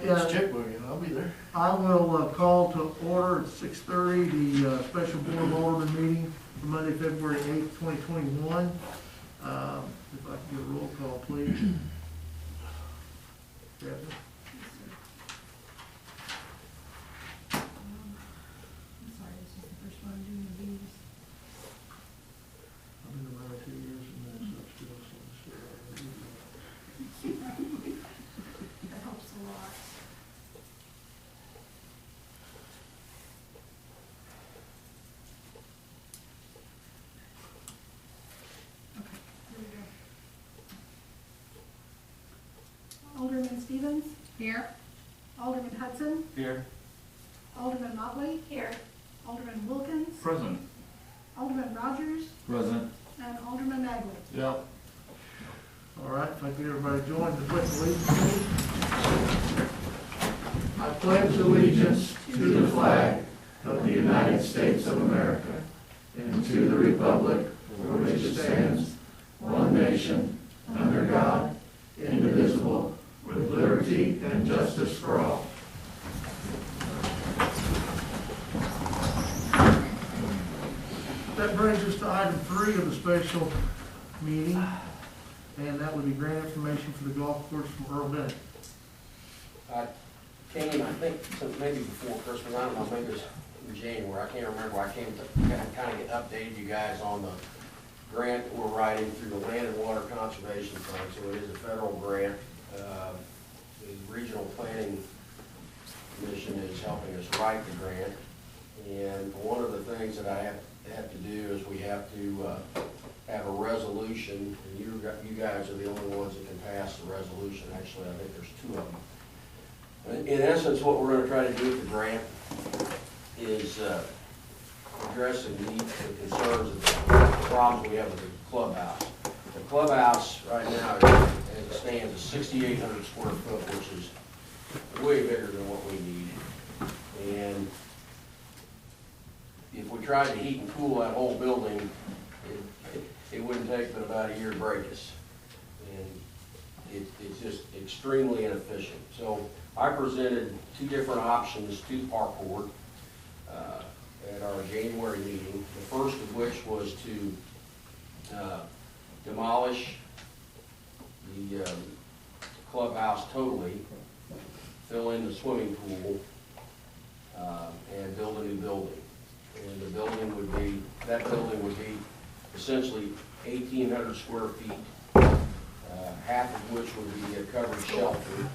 It's checkbook, and I'll be there. I will call to order at 6:30 the special board of alderman meeting for Monday, February 8th, 2021. If I can get a roll call, please. Stephanie? I'm sorry, this is the first one I'm doing of these. I've been around 2 years and that's not still That helps a lot. Okay, here we go. Alderman Stevens? Here. Alderman Hudson? Here. Alderman Motley? Here. Alderman Wilkins? Present. Alderman Rogers? Present. And Alderman Magley. Yep. All right, if I can get everybody join the pledge of allegiance, please. I pledge allegiance to the flag of the United States of America and to the republic for which it stands, one nation, under God, indivisible, with liberty and justice for all. That brings us to item 3 of the special meeting, and that would be grant information for the golf course from Earl Bennett. I came, I think, maybe before Christmas, I don't know, maybe it was in January, I can't remember, I came to kind of get updated you guys on the grant that we're writing through the Land and Water Conservation Fund, so it is a federal grant. The Regional Planning Commission is helping us write the grant, and one of the things that I have to do is we have to have a resolution, and you guys are the only ones that can pass the resolution. Actually, I think there's 2 of them. In essence, what we're going to try to do with the grant is address the needs and concerns, the problems we have with the clubhouse. The clubhouse right now, as it stands, is 6,800 square foot, which is way bigger than what we need. And if we tried to heat and cool that whole building, it wouldn't take but about a year to break us. And it's just extremely inefficient. So I presented 2 different options to the park board at our January meeting. The first of which was to demolish the clubhouse totally, fill in the swimming pool, and build a new building. And the building would be, that building would be essentially 1,800 square feet, half of which would be a covered shelter.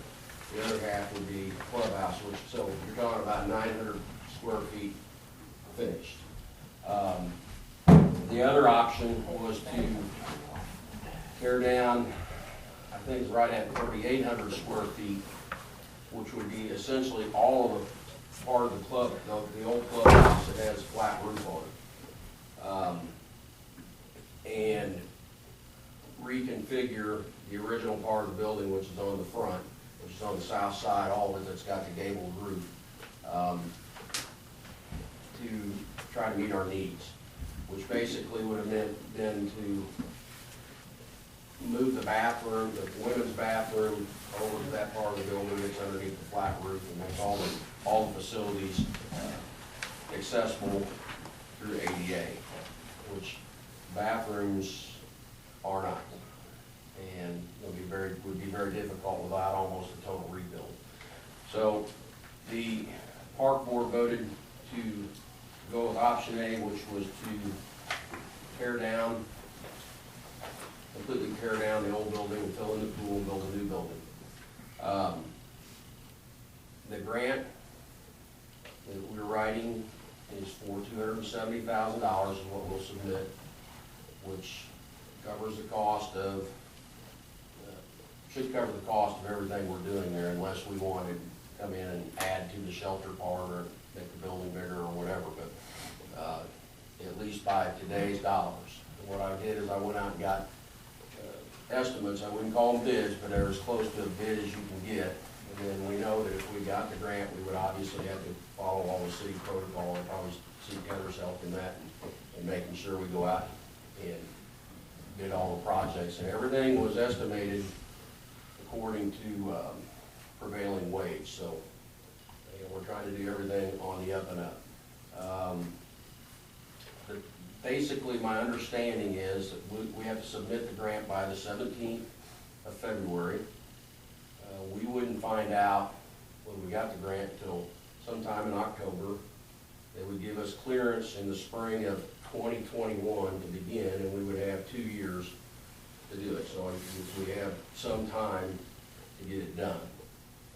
The other half would be clubhouse, which, so you're talking about 900 square feet finished. The other option was to tear down, I think it's right at 3,800 square feet, which would be essentially all of the part of the club, the old clubhouse that has a flat roof on it. And reconfigure the original part of the building, which is on the front, which is on the south side, all of it that's got the gabled roof, to try to meet our needs, which basically would have been to move the bathroom, the women's bathroom, over to that part of the building that's underneath the flat roof, and make all the facilities accessible through ADA, which bathrooms are not, and would be very difficult without almost a total rebuild. So the park board voted to go with option A, which was to completely tear down the old building and fill in the pool and build a new building. The grant that we're writing is for $270,000 is what we'll submit, which covers the cost of, should cover the cost of everything we're doing there, unless we want to come in and add to the shelter part or make the building bigger or whatever, but at least by today's dollars. And what I did is I went out and got estimates. I wouldn't call them bids, but they're as close to a bid as you can get. And then we know that if we got the grant, we would obviously have to follow all the city protocol and probably seek Heather's help in that and making sure we go out and bid all the projects. And everything was estimated according to prevailing wage. So, you know, we're trying to do everything on the up and up. Basically, my understanding is that we have to submit the grant by the 17th of February. We wouldn't find out when we got the grant until sometime in October. They would give us clearance in the spring of 2021 to begin, and we would have 2 years to do it. So we have some time to get it done.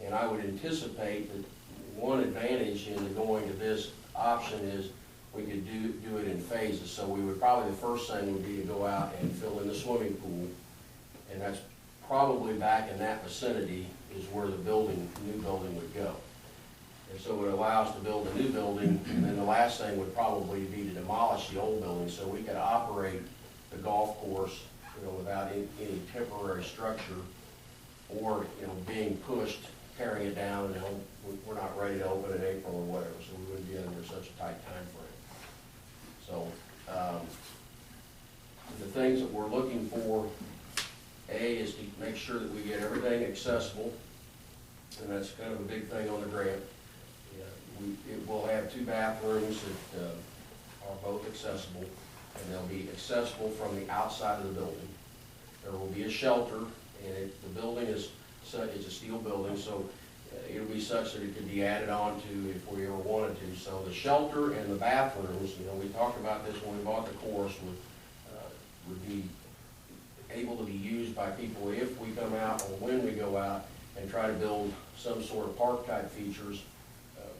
And I would anticipate that one advantage in going to this option is we could do it in phases. So we would probably, the first thing would be to go out and fill in the swimming pool, and that's probably back in that vicinity is where the new building would go. And so it would allow us to build a new building, and then the last thing would probably be to demolish the old building so we could operate the golf course, you know, without any temporary structure or, you know, being pushed, tearing it down, you know, we're not ready to open in April or whatever, so we wouldn't be under such a tight time frame. So, the things that we're looking for, A, is to make sure that we get everything accessible, and that's kind of a big thing on the grant. It will have 2 bathrooms that are both accessible, and they'll be accessible from the outside of the building. There will be a shelter, and the building is it's a steel building, so it'll be such that it could be added on to if we ever wanted to. So the shelter and the bathrooms, you know, we talked about this when we bought the course, would be able to be used by people if we come out or when we go out and try to build some sort of park type features,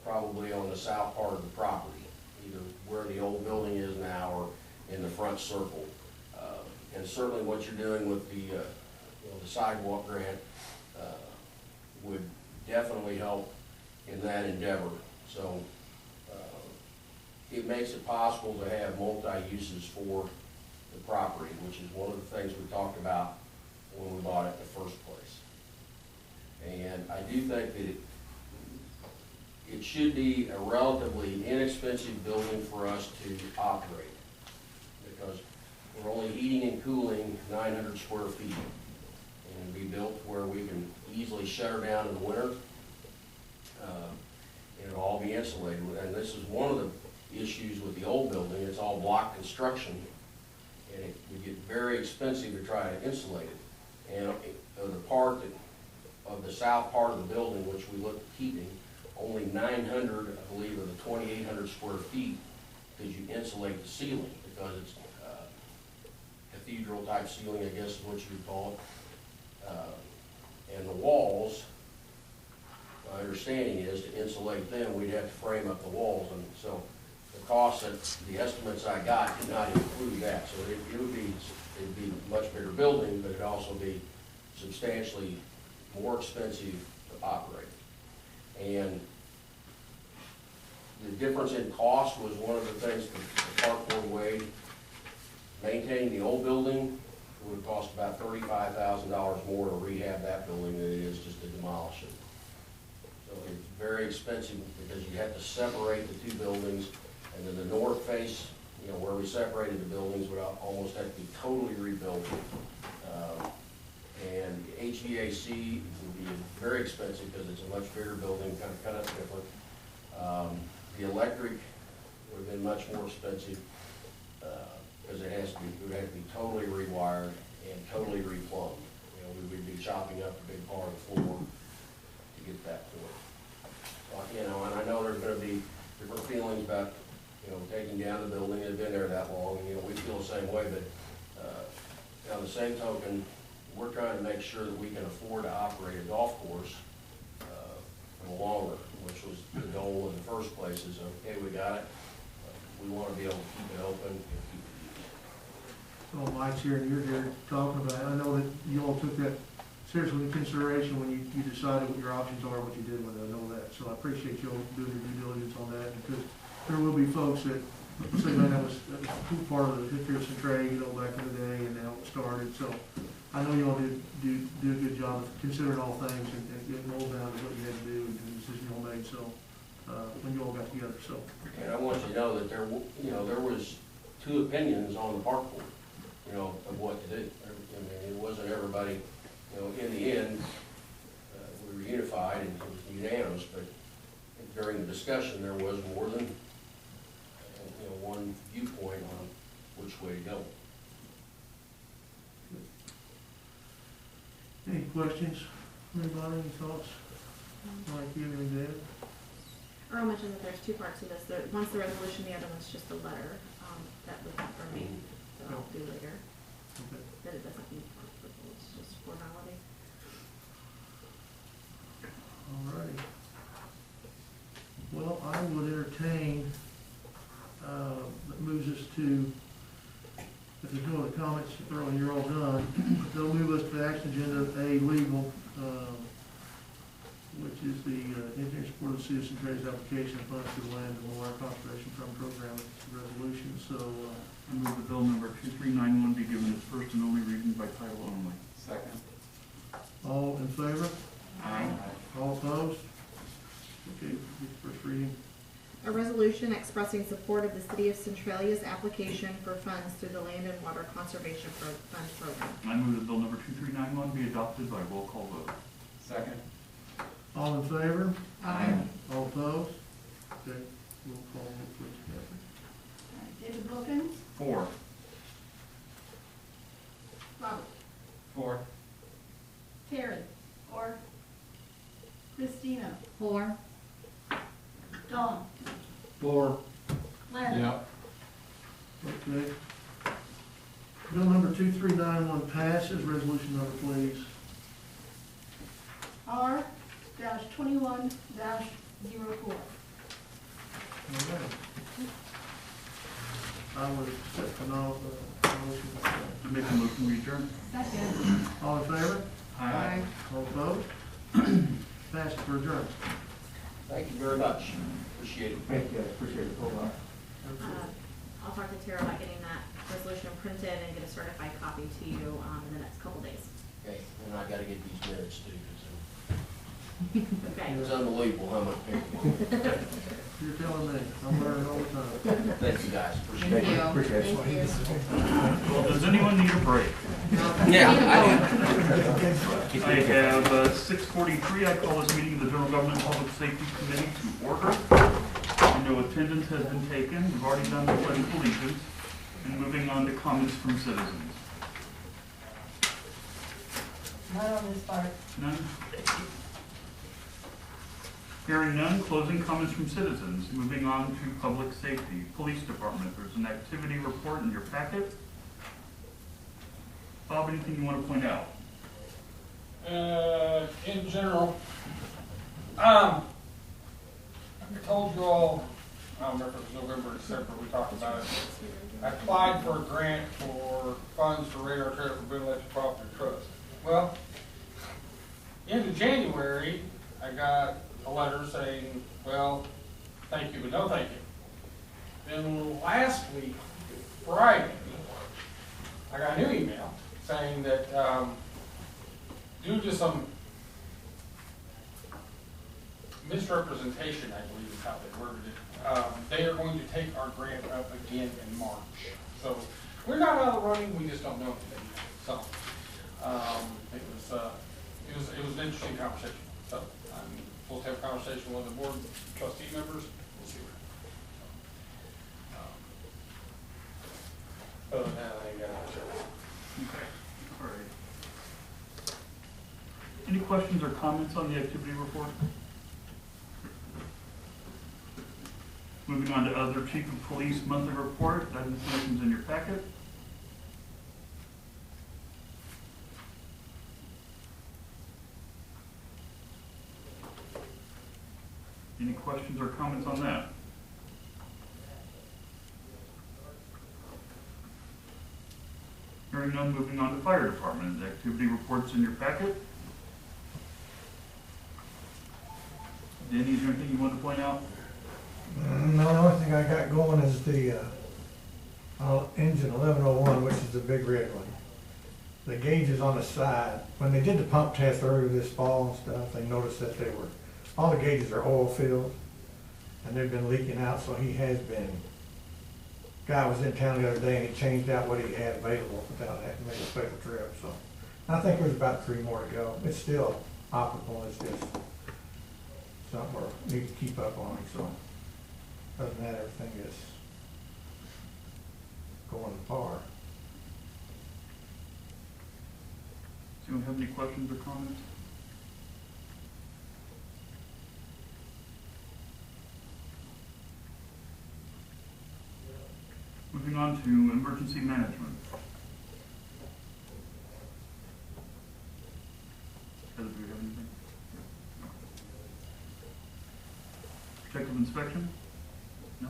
probably on the south part of the property, either where the old building is now or in the front circle. And certainly what you're doing with the, you know, the sidewalk grant would definitely help in that endeavor. So it makes it possible to have multi-uses for the property, which is one of the things we talked about when we bought it in the first place. And I do think that it should be a relatively inexpensive building for us to operate, because we're only heating and cooling 900 square feet, and it'll be built where we can easily shut her down in the winter, and it'll all be insulated. And this is one of the issues with the old building. It's all block construction, and it would get very expensive to try to insulate it. And the part of the south part of the building, which we looked at keeping, only 900, I believe, of the 2,800 square feet could you insulate the ceiling, because it's cathedral type ceiling, I guess is what you would call it. And the walls, my understanding is to insulate them, we'd have to frame up the walls, and so the cost that the estimates I got did not include that. So it'd be a much bigger building, but it'd also be substantially more expensive to operate. And the difference in cost was one of the things the park board weighed. Maintaining the old building would have cost about $35,000 more to rehab that building than it is just to demolish it. So it's very expensive because you have to separate the 2 buildings, and then the north face, you know, where we separated the buildings would almost have to be totally rebuilt. And HVAC would be very expensive because it's a much bigger building, kind of cut up different. The electric would have been much more expensive because it would have to be totally rewired and totally replumbed. You know, we would be chopping up a big part of the floor to get that point. You know, and I know there's going to be different feelings about, you know, taking down the building that's been there that long, and, you know, we feel the same way, but on the same token, we're trying to make sure that we can afford to operate a golf course for the long run, which was the goal in the first place. Is okay, we got it. We want to be able to keep it open and keep it used. Well, Mike's here and you're here talking about it. I know that you all took that seriously into consideration when you decided what your options are, what you did with it. I know that. So I appreciate you all doing your due diligence on that, because there will be folks that say, man, that was part of the history of Centralia, you know, back in the day, and how it started. So I know you all did a good job of considering all things and getting rolled down to what you had to do and the decision you all made. So when you all got together, so. And I want you to know that there was 2 opinions on the park board, you know, of what to do. I mean, it wasn't everybody, you know, in the end, we were unified and it was unanimous, but during the discussion, there was more than, one viewpoint on which way to go. Any questions? Anybody, any thoughts? Mike, you have anything to add? Earl mentioned that there's two parts to this. One's the resolution, the other one's just a letter that would remain, that I'll do later. Okay. That it doesn't need approval, it's just formality. All righty. Well, I would entertain, that moves us to, if there's no other comments, Earl, you're all done. They'll move us to the action agenda A, legal, which is the engineering support of the city of Centralia's application of funds to the land and water conservation fund program resolution. So, I move that bill number 2391 be given its first and only reading by title only. Second. all in favor? Aye. All opposed? Okay, first reading. A resolution expressing support of the city of Centralia's application for funds through the Land and Water Conservation Fund program. I move that bill number 2391 be adopted by roll call vote. Second. All in favor? Aye. All opposed? Okay, roll call vote, please, Catherine. David Wilkins, 4. Robert, 4. Terry, 4, Christina, 4. Dawn, 4. Larry. Yep. Okay. Bill number 2391 passes. Resolution number, please. R-21-04. All right. I would accept the motion. I make a motion we adjourn. Second. All in favor? Aye. All opposed? Passed for adjourned. Thank you very much. Appreciate it. Thank you, appreciate it. Hold on. I'll talk to Tara about getting that resolution printed and get a certified copy to you in the next couple days. Okay, and I gotta get these minutes too, because Okay. it was unbelievable how much paper. You're telling me. I'm learning all the time. Thank you guys, appreciate Thank it. you. Appreciate it. Thank you. Well, does anyone need a break? Yeah, I have 6:43. I call this meeting of the General Government and Public Safety Committee to order. No attendance has been taken. We've already done the pledge of allegiance. And moving on to comments from citizens. Not on this part. None? Hearing none, closing comments from citizens. Moving on to public safety. Police Department, there's an activity report in your packet. Bob, anything you want to point out? In general, I told you all, I don't remember if it was November or December, we talked about it. I applied for a grant for funds for radar trailer for Boone Electric Property Trust. Well, into January, I got a letter saying, well, thank you, but no thank you. Then last week, Friday, I got a new email saying that due to some misrepresentation, I believe is how they worded it, they are going to take our grant up again in March. So we're not out of the running, we just don't know anything yet. So it was an interesting conversation. So I'm supposed to have a conversation with the board trustee members. We'll see what happens. Other than that, I ain't got much else. Okay, all right. Any questions or comments on the activity report? Moving on to other Chief of Police monthly report. That information's in your packet. Any questions or comments on that? Hearing none, moving on to Fire Department. The activity reports in your packet. Danny, is there anything you want to point out? No, the only thing I got going is the engine 1101, which is the big red one. The gauges on the side. When they did the pump test earlier this fall and stuff, they noticed that all the gauges are oil filled, and they've been leaking out. So he has been. Guy was in town the other day and he changed out what he had available without having to make a special trip. So I think there's about 3 more to go. It's still operable, it's just something we need to keep up on, so. Other than that, everything is going par. Does anyone have any questions or comments? Moving on to emergency management. Heather, do you have anything? Protective inspection? No?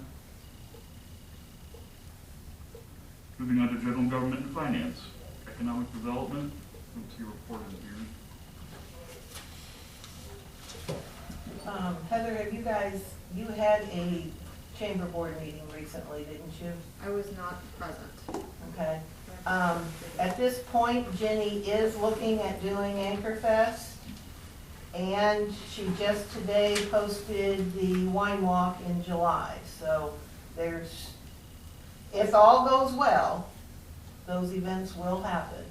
Moving on to general government and finance. Economic development, let's see, report in here. Heather, have you had a chamber board meeting recently, didn't you? I was not present. Okay. At this point, Jenny is looking at doing Anchorfest, and she just today posted the wine walk in July. So there's, if all goes well, those events will happen.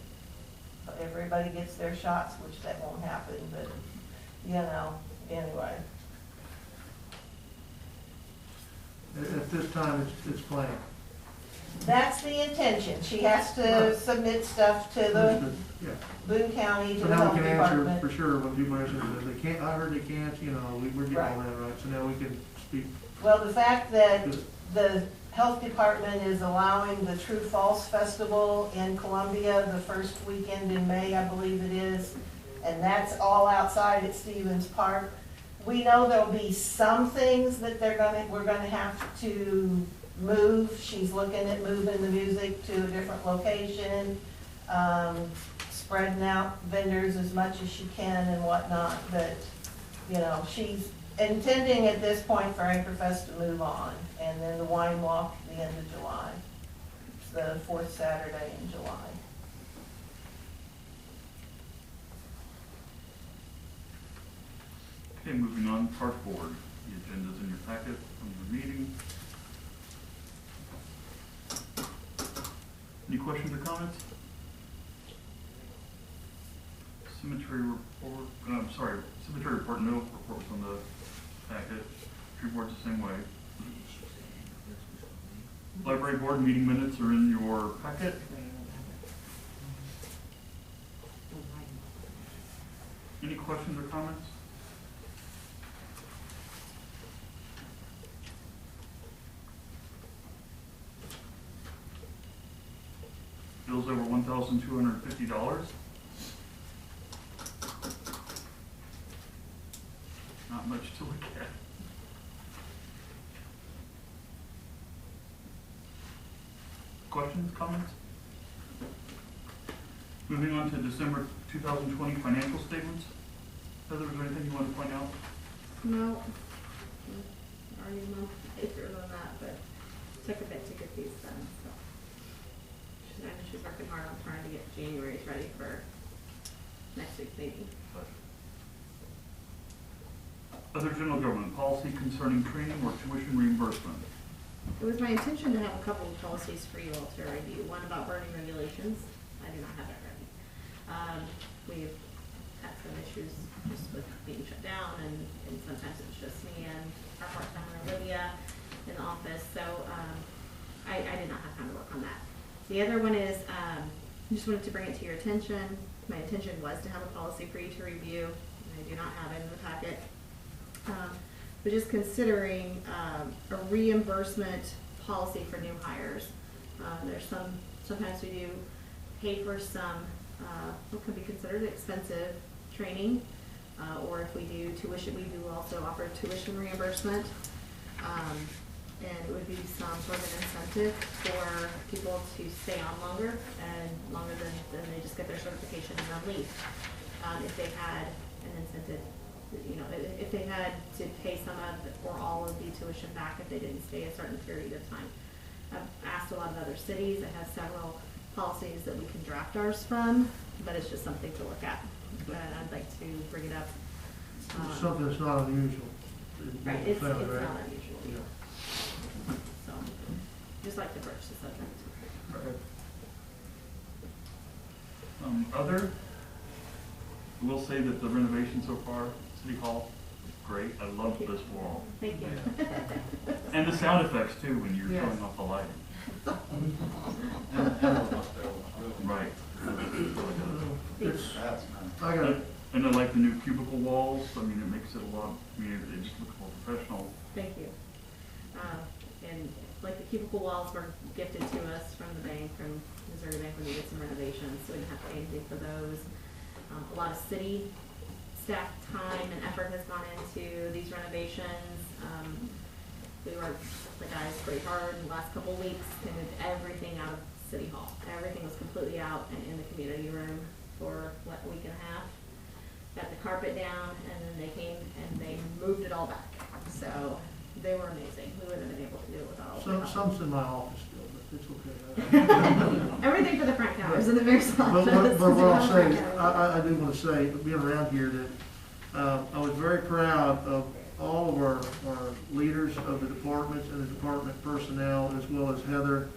But everybody gets their shots, which that won't happen, but, you know, anyway. At this time, it's planned. That's the intention. She has to submit stuff to the Yeah. Boone County, to So the now health we can answer department. for sure what you mentioned, that they can't, I heard they can't, you know, we're getting all that right, so now we can speak. Well, the fact that Good. the health department is allowing the True False Festival in Columbia the first weekend in May, I believe it is, and that's all outside at Stevens Park. We know there'll be some things that we're gonna have to move. She's looking at moving the music to a different location, spreading out vendors as much as she can and whatnot, but, you know, she's intending at this point for Anchorfest to move on, and then the wine walk the end of July. It's the fourth Saturday in July. Okay, moving on, park board. The agenda's in your packet from your meeting. Any questions or comments? Cemetery report, cemetery report, no reports on the packet. Tree board's the same way. Library board meeting minutes are in your packet. Any questions or comments? Bills over $1,250. Not much to look at. Questions, comments? Moving on to December 2020 financial statements. Heather, is there anything you want to point out? No. Already a month later than that, but took a bit to get these done, so. I know she's working hard on trying to get January's ready for next week's meeting. Other general government policy concerning training or tuition reimbursement. It was my intention to have a couple of policies for you all to review. One about burning regulations. I do not have that ready. We've had some issues just with being shut down, and sometimes it's just me and our part-timer Olivia in the office. So I did not have time to work on that. The other one is, just wanted to bring it to your attention. My intention was to have a policy for you to review, and I do not have it in the packet. But just considering a reimbursement policy for new hires. There's sometimes we do pay for some what could be considered expensive training, or if we do tuition, we do also offer tuition reimbursement. And it would be some sort of an incentive for people to stay on longer than they just get their certification and then leave. If they had an incentive, you know, if they had to pay some of or all of the tuition back if they didn't stay a certain period of time. I've asked a lot of other cities that have several policies that we can draft ours from, but it's just something to look at. And I'd like to bring it up. It's something that's not unusual. Right, it's not right? unusual. Yeah. So, just like to broach the subject. Other? I will say that the renovation so far, City Hall, great. I love this wall. Thank you. And the sound effects too, when you're Yes. showing off the lighting. Right. It's, That's I got it. And I like the new cubicle walls. I mean, it makes it a lot, I mean, it just looks more professional. Thank you. And like the cubicle walls were gifted to us from the bank, from Missouri Bank, when we did some renovations, so we didn't have to pay anything for those. A lot of city staff time and effort has gone into these renovations. We worked, the guys pretty hard in the last couple of weeks to move everything out of City Hall. Everything was completely out and in the community room for, what, a week and a half. Got the carpet down, and then they came and they moved it all back. So they were amazing. We wouldn't have been able to do it without all the Some's in my office still, but it's okay. Everything for the front counters in the mayor's office. But what I'll say, I do want to say, being around here, that I was very proud of all of our leaders of the departments and the department personnel, as well as Heather.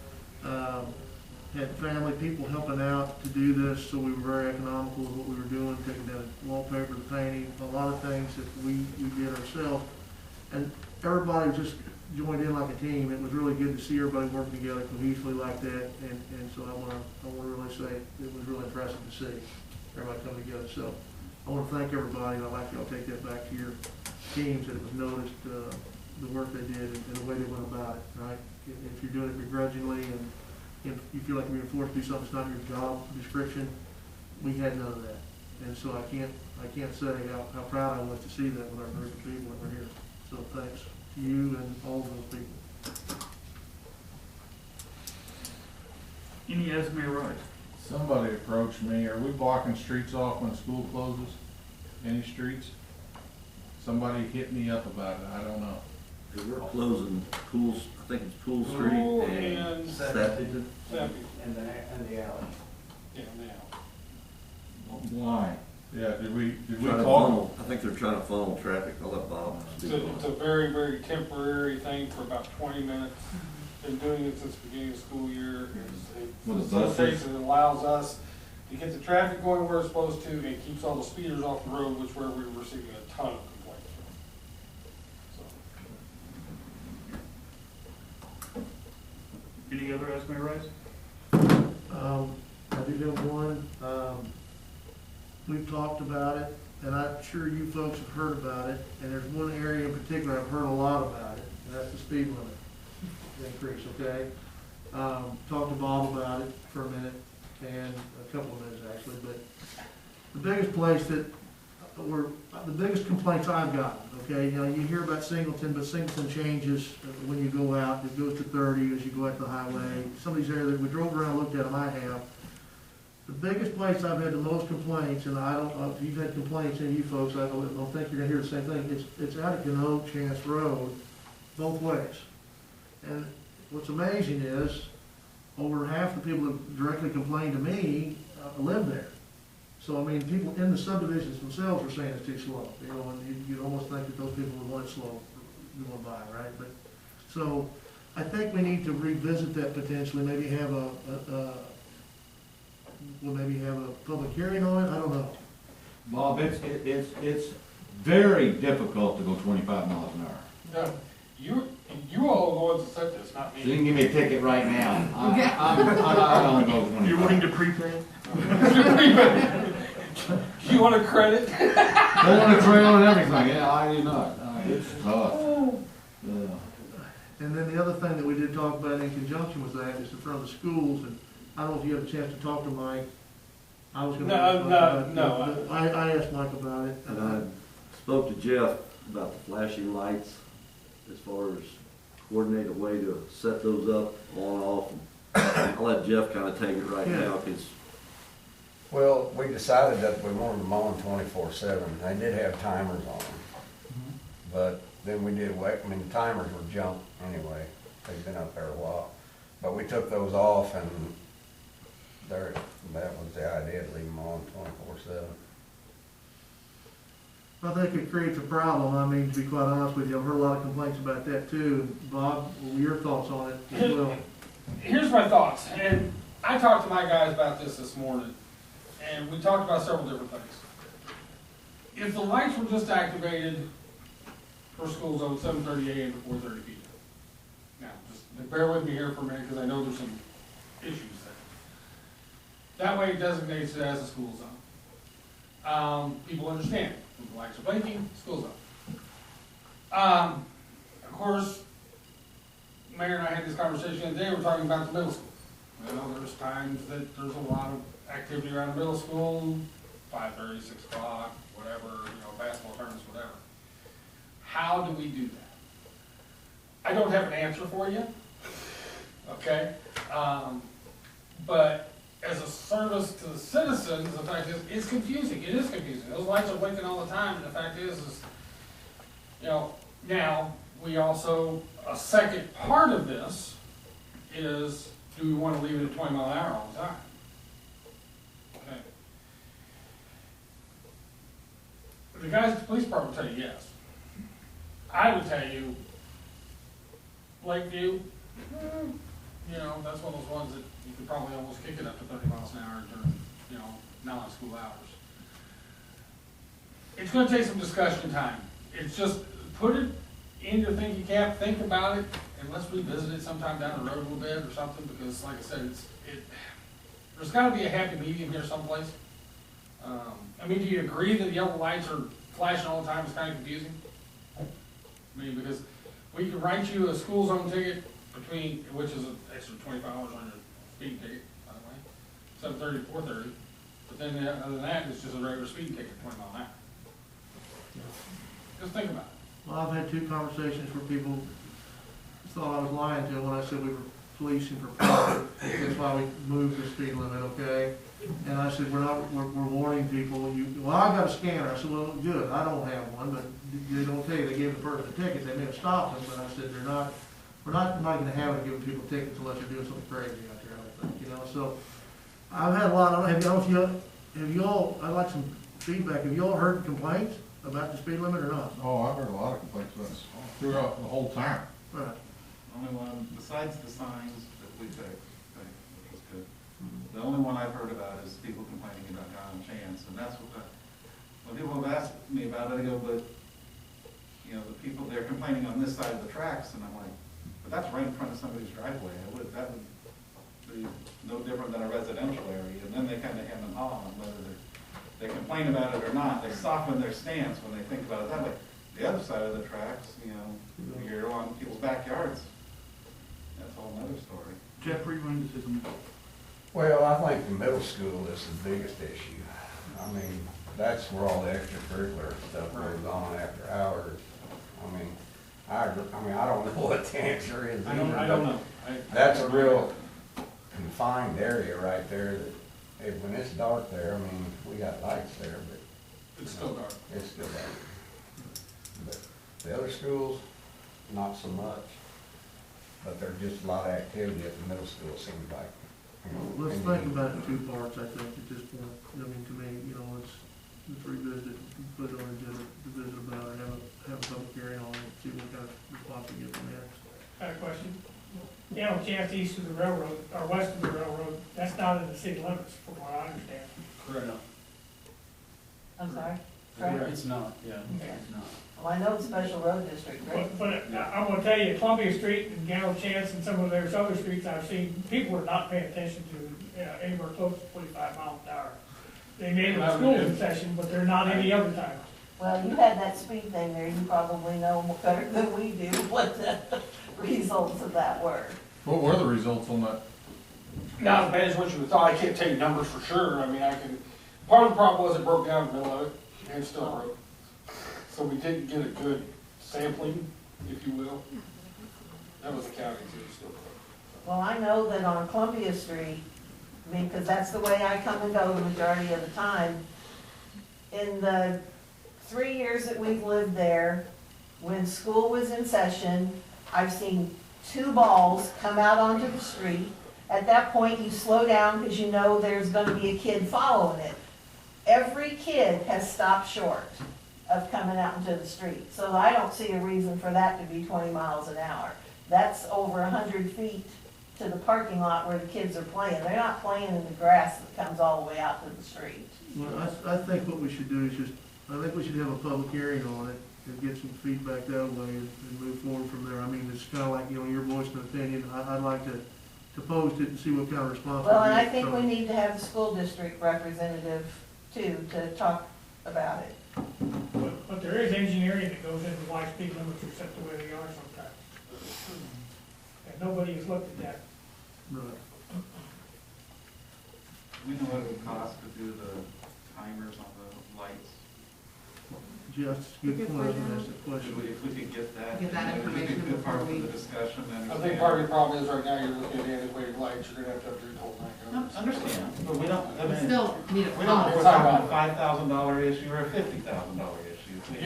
Had family, people helping out to do this, so we were very economical of what we were doing, taking down wallpaper, the painting, a lot of things that we did ourselves. And everybody just joined in like a team. It was really good to see everybody working together cohesively like that. And so I want to really say it was really impressive to see everybody come together. So I want to thank everybody, and I'd like y'all to take that back to your teams, that it was noticed, the work they did and the way they went about it, right? If you're doing it begrudgingly and if you feel like you're being forced to do something that's not your job description, we had none of that. And so I can't say how proud I was to see that with our group of people that were here. So thanks to you and all of those people. Any as may arise. Somebody approached me, are we blocking streets off when school closes? Any streets? Somebody hit me up about it, I don't know. We're closing Pools, I think it's Pool Street Pool and and Stapleton. And the alley. Yeah, now. Why? Yeah, did we Trying to talk? funnel, I think they're trying to funnel traffic. I'll let Bob speak on It's it. a very, very temporary thing for about 20 minutes. Been doing it since the beginning of the school year. What is It that? facilitates and allows us to get the traffic going where it's supposed to and keeps all the speeders off the road, which where we were receiving a ton of complaints from. So. Any other as may arise? I do have one. We've talked about it, and I'm sure you folks have heard about it, and there's one area in particular I've heard a lot about it, and that's the speed limit increase, okay? Talked to Bob about it for a minute, and a couple of minutes actually, but the biggest place that the biggest complaints I've gotten, okay, you know, you hear about Singleton, but Singleton changes when you go out. It goes to 30 as you go out the highway. Some of these areas that we drove around, looked at them, I have. The biggest place I've had the most complaints, and I don't know if you've had complaints, and you folks, I don't think you're gonna hear the same thing, it's out at Gannett Chance Road, both ways. And what's amazing is, over half the people that directly complained to me live there. So, I mean, people in the subdivisions themselves are saying it's too slow, you know, and you'd almost think that those people would want it slow going by, right? But, so, I think we need to revisit that potentially, maybe have we'll maybe have a public hearing on it, I don't know. Bob, it's very difficult to go 25 miles an hour. No, you all are the ones that said this, not So you me. can give me a ticket right now. I don't go 25. You're willing to prepay? You want a credit? Go on the trail and everything, yeah, I do not. It's tough. Yeah. And then the other thing that we did talk about in conjunction with that is in front of the schools, and I don't know if you had a chance to talk to Mike. I was gonna. ask Mike about it, No. but I asked Mike about it. And I spoke to Jeff about the flashing lights, as far as coordinate a way to set those up on, off. I'll let Jeff kind of take it right now, because Well, we decided that we wanted them on 24/7. They did have timers on them. But then we did wait, I mean, the timers were junk anyway. They've been up there a while. But we took those off, and that was the idea, to leave them on 24/7. I think it creates a problem, I mean, to be quite honest with you, I've heard a lot of complaints about that too. Bob, your thoughts on it as well? Here's my thoughts, and I talked to my guys about this morning, and we talked about several different things. if the lights were just activated for school zone 7:30 a.m. to 4:30 p.m. Now, just bear with me here for a minute, because I know there's some issues there. That way it designates it as a school zone. People understand, when the lights are blinking, school zone. Of course, Mayor and I had this conversation today, we're talking about the middle school. I know there's times that there's a lot of activity around the middle school, 5:30, 6 o'clock, whatever, basketball tournaments, whatever. How do we do that? I don't have an answer for you, okay? But as a service to the citizens, the fact is, it's confusing, it is confusing. Those lights are blinking all the time, and the fact is, now, we also, a second part of this is, do we want to leave it at 20 mile an hour all the time? Okay. The guys at the police department will tell you yes. I would tell you, Lakeview, that's one of those ones that you could probably almost kick it up to 30 miles an hour during, not school hours. It's gonna take some discussion time. It's just, put it in your thinking cap, think about it, and let's revisit it sometime down the road a little bit or something, because like I said, there's gotta be a happy medium here someplace. Do you agree that yellow lights are flashing all the time is kind of confusing? Because we can write you a school zone ticket which is an extra $25 on your speeding ticket, by the way, 7:30 to 4:30, but then other than that, it's just a regular speeding ticket, 20 mile an hour. Just think about it. Well, I've had two conversations where people thought I was lying to them when I said we were policing for profit. That's why we moved the speed limit, okay? And I said, we're warning people, well, I got a scanner. I said, well, good, I don't have one, but they don't tell you they gave the person a ticket, they may have stopped them, but I said, we're not gonna have it giving people tickets unless they're doing something crazy out there, I don't think, so. I've had a lot, I don't know have y'all, I'd like some feedback, have y'all heard complaints about the speed limit or not? Oh, I've heard a lot of complaints about this throughout the whole time. Right. Only one, besides the signs that we fixed, which was good. The only one I've heard about is people complaining about John Chance, and that's when people have asked me about it, I go, but, the people, they're complaining on this side of the tracks, and I'm like, but that's right in front of somebody's driveway, that would be no different than a residential area, and then they kind of hem and haw on whether they complain about it or not, they soften their stance when they think about it that way. The other side of the tracks, you're on people's backyards, that's a whole nother story. Jeff, were you going to say something? Well, I think the middle school is the biggest issue. That's where all the extracurricular stuff goes on after hours. I don't know what the answer is. I don't know. That's a real confined area right there that, when it's dark there, we got lights there, but. It's still dark. It's still dark. But the other schools, not so much. But there's just a lot of activity at the middle school, it seems like. Let's think about it in two parts, I think, at this point. To me, let's revisit it, put it on the agenda, to visit about it, have a public hearing on it, see what kind of response we get from there. I have a question. Chance east of the railroad, or west of the railroad, that's not in the city limits, from what I understand. Correct. I'm sorry? It's not, yeah, Okay. it's not. Well, I know it's special road district, right? But I'm gonna tell you, Columbia Street and Gallo Chance and some of those other streets I've seen, people are not paying attention to anywhere close to 25 miles an hour. They may have schools in session, but they're not any other time. Well, you had that speed thing there, you probably know better than we do what the results of that were. What were the results on that? Not as bad as what you would thought. I can't tell you numbers for sure. Part of the problem was it broke down in the middle of it, and it still broke. So we didn't get a good sampling, if you will. That was the county too, still broke. Well, I know that on Columbia Street, because that's the way I come and go the majority of the time, in the 3 years that we've lived there, when school was in session, I've seen 2 balls come out onto the street. At that point, you slow down because you know there's gonna be a kid following it. Every kid has stopped short of coming out into the street. So I don't see a reason for that to be 20 miles an hour. That's over 100 feet to the parking lot where the kids are playing. They're not playing in the grass that comes all the way out to the street. Well, I think what we should do is just, I think we should have a public hearing on it and get some feedback that way and move forward from there. I mean, it's kind of like, you know, your voice and opinion. I'd like to post it and see what kind of response. Well, and I get think from we it. need to have the school district representative too, to talk about it. But there is engineering that goes into why speed limits are set the way they are sometimes. And nobody has looked at that. Right. We know what it would cost to do the timers on the lights. Just a good point, that's the question. If we could get that. Get that it would be a information good part before of we- the discussion. I think part of your problem is right now, you're looking at antiquated lights, you're gonna have to upgrade the whole thing. I understand, but we don't, I We mean, still need a we don't, policy. we're talking about a $5,000 issue or a $50,000 issue. Do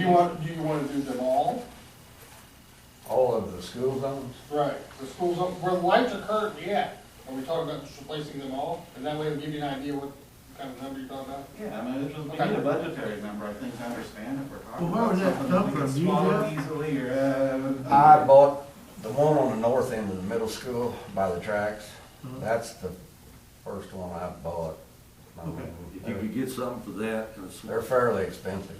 you want to do them all? All of the school zones? Right, the schools, where the lights are currently at, are we talking about just replacing them all? And that way it'll give you an idea what kind of number you're talking about? Yeah, I mean, we need a budgetary number, I think, to understand if we're talking Well, where would about that something come that we from? can Do you swallow know? easily, or, I bought the one on the north end of the middle school by the tracks. Uh-huh. That's the first one I bought. I mean, If you could get something for that, and it's, they're fairly expensive.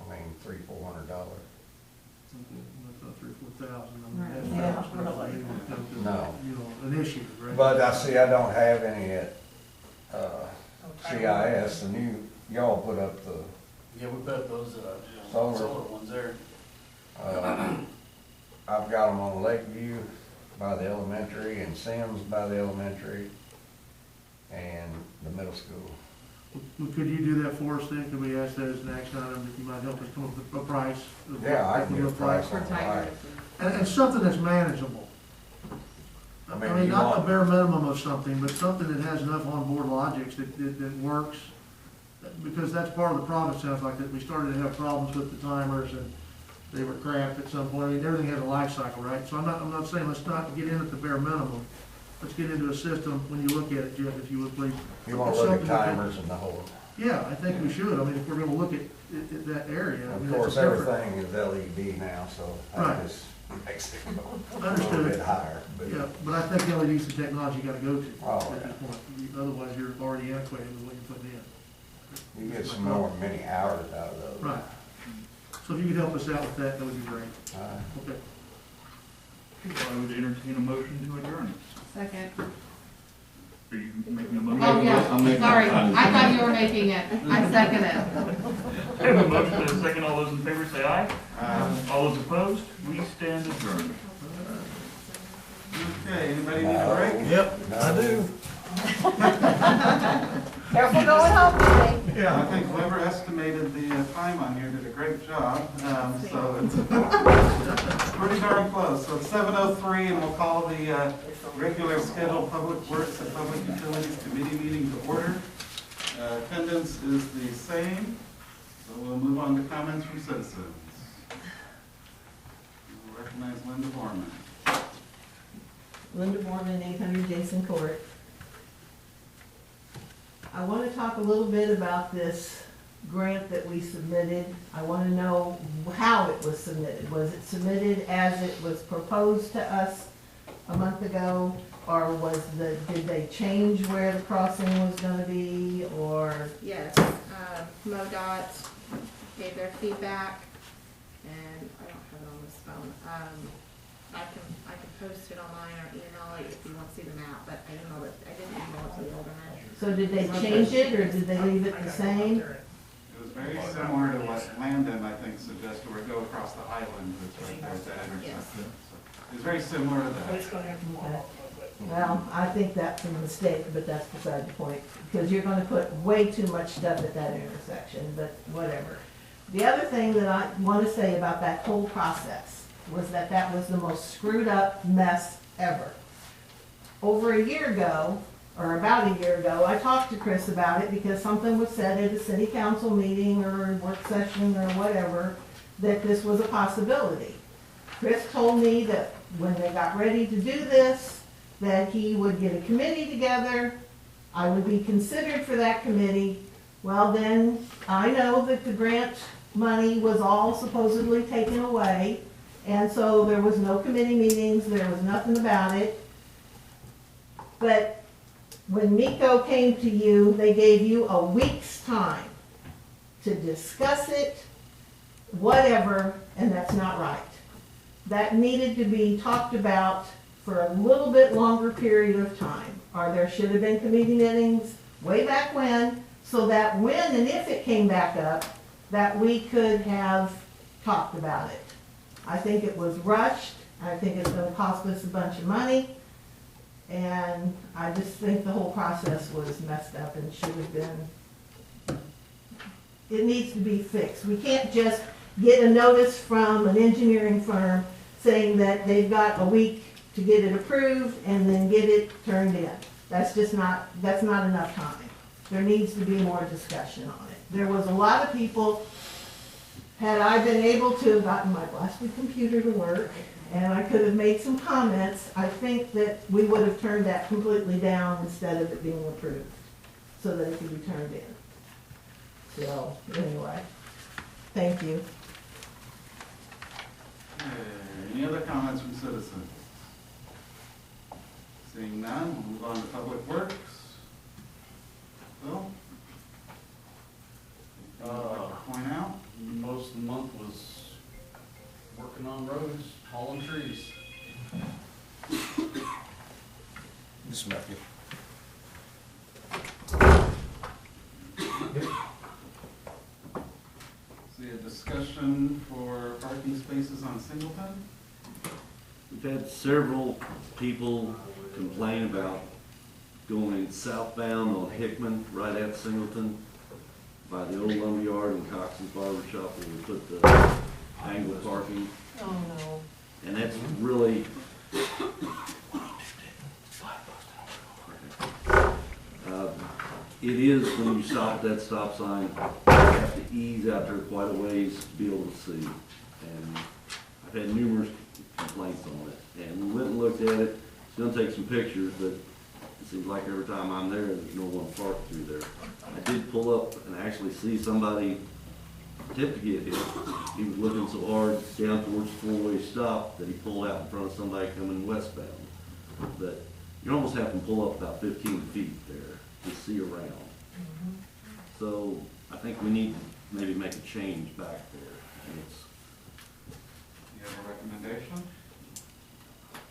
I mean, $300-400. That's not 3,000-4,000. Right. I mean, Yeah, that's really. No. You know, an issue, right? But I see I don't have any at, CIS, and y'all put up the, Yeah, we bet those, Solar. solar ones there. I've got them on Lakeview by the elementary and Sims by the elementary and the middle school. Well, could you do that for us then? Could we ask that as an action item, that you might help us come up with a price? of what- Yeah, I can get a what price. price on the light. And something that's manageable. I I mean, mean, you not a want- bare minimum of something, but something that has enough onboard logics that works. Because that's part of the problem, it sounds like, that we started to have problems with the timers and they were crap at some point. I mean, everything has a life cycle, right? So I'm not saying let's not get in at the bare minimum. Let's get into a system, when you look at it, Jeff, if you would please. You wanna look at Something that- timers and the whole, Yeah, I think we should. I mean, if we're gonna look at that area. I mean, of that's course, different. everything is LED now, so Right. that just makes it go a little Understood. bit higher. But Yeah, but I think LED's the technology you gotta go to Oh, at this point. Otherwise, you're already antiquated with what you're putting in. you get some more many hours out of those. Right. So if you could help us out with that, that would be great. Okay. I would entertain a motion to adjourn. Second. Are you making a motion? Oh, yeah, I'll make sorry, that. I thought you were making it. I second it. I have a motion and a second. All those in favor say aye. All those opposed, we stand adjourned. okay, anybody need a break? Yep, I do. Careful going home, Jimmy. I think whoever estimated the time on here did a great job, so it's pretty darn close. So it's 7:03, and we'll call the regular scheduled Public Works and Public Utilities Committee meeting to order. Attendance is the same, so we'll move on to comments from citizens. We'll recognize Linda Borman. Linda Borman, 800 Jason Court. I want to talk a little bit about this grant that we submitted. I want to know how it was submitted. Was it submitted as it was proposed to us a month ago? Or did they change where the crossing was gonna be, or? Yes, MoDOT gave their feedback, and I don't have it on this phone. I can post it online or email it if you want to see the map, but I didn't email it to the wilderness. So did they change it, or did they leave it the same? It was very similar to what Landon, I think, suggested, where go across the island, that's right there at that intersection. So it was very similar to But that. it's gonna have to move on. Well, I think that's a mistake, but that's beside the point, because you're gonna put way too much stuff at that intersection, but whatever. The other thing that I wanna say about that whole process was that was the most screwed up mess ever. Over a year ago, or about a year ago, I talked to Chris about it because something was said at a city council meeting or work session or whatever, that this was a possibility. Chris told me that when they got ready to do this, that he would get a committee together, I would be considered for that committee. Well, then, I know that the grant money was all supposedly taken away, and so there was no committee meetings, there was nothing about it. But when Miko came to you, they gave you a week's time to discuss it, whatever, and that's not right. That needed to be talked about for a little bit longer period of time. Or there should have been committee meetings way back when, so that when and if it came back up, that we could have talked about it. I think it was rushed. I think it's gonna cost us a bunch of money. And I just think the whole process was messed up and should have been, it needs to be fixed. We can't just get a notice from an engineering firm saying that they've got a week to get it approved and then get it turned in. That's just not, that's not enough time. There needs to be more discussion on it. There was a lot of people, had I been able to have gotten my blasted computer to work and I could have made some comments, I think that we would have turned that completely down instead of it being approved, so that it could be turned in. So, anyway, thank you. Okay, any other comments from citizens? Seeing none, we'll move on to Public Works. Bill? Anything you'd like to point out? Most of the month was working on roads, hauling trees. This Matthew. See a discussion for parking spaces on Singleton? We've had several people complain about going southbound on Hickman, right at Singleton, by the old lumberyard and Cox's Barber Shop where we put the angle parking. Oh, no. And that's really, it is when you stop at that stop sign, you have to ease out there quite a ways to be able to see. And I've had numerous complaints on it. And we went and looked at it. It's gonna take some pictures, but it seems like every time I'm there, there's no one parked through there. I did pull up and actually see somebody attempt to get hit. He was looking so hard down towards the four-way stop that he pulled out in front of somebody coming westbound. But you almost have to pull up about 15 feet there to see around. So I think we need to maybe make a change back there. And it's, You have a recommendation?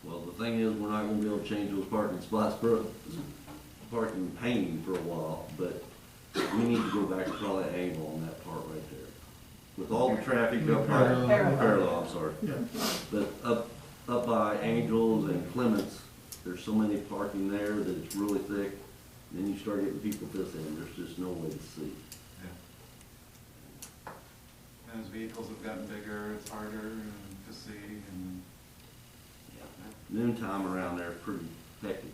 well, the thing is, we're not gonna be able to change those parking spots for parking painting for a while, but we need to go back and draw that angle on that part right there. With all the traffic up by, parallel, I'm sorry. Yeah. But up by Angels and Clements, there's so many parking there that it's really thick. Then you start getting people this end, there's just no way to see. As vehicles have gotten bigger, it's harder to see and. Noontime around there is pretty hectic.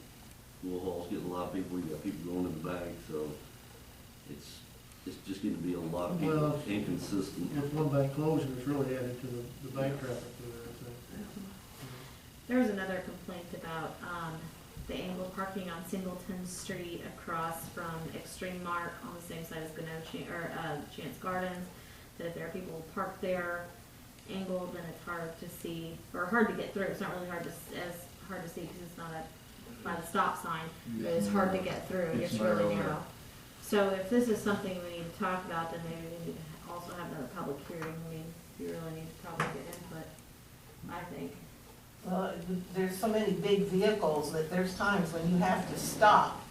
School hall's getting a lot of people, you got people going in the bag, so it's just getting to be a lot of people Well, inconsistent. With one bank closing, it's really added to the bank traffic there, I think. There was another complaint about, the angled parking on Singleton Street across from Extreme Mart on the same side as Chance Gardens, that if there are people parked there angled, then it's hard to see, or hard to get through. It's not really hard to see because it's not by the stop sign, but it's hard to get through. It gets really narrow. So if this is something we need to talk about, then maybe we need to also have another public hearing. We really need to probably get input, I think. Well, there's so many big vehicles that there's times when you have to stop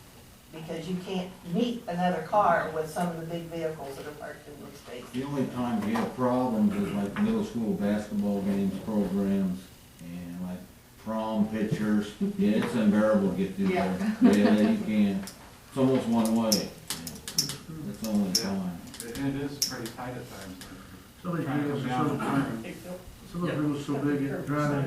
because you can't meet another car with some of the big vehicles that are parked in those spaces. The only time we have problems is like middle school basketball games, programs, and like prom pictures. Yeah, it's unbearable to get through there. Yeah, you can. It's almost one way. That's the only time. It is pretty tight at times. Some of these Trying to vehicles come are so, down. some of the vehicles so big, it's driving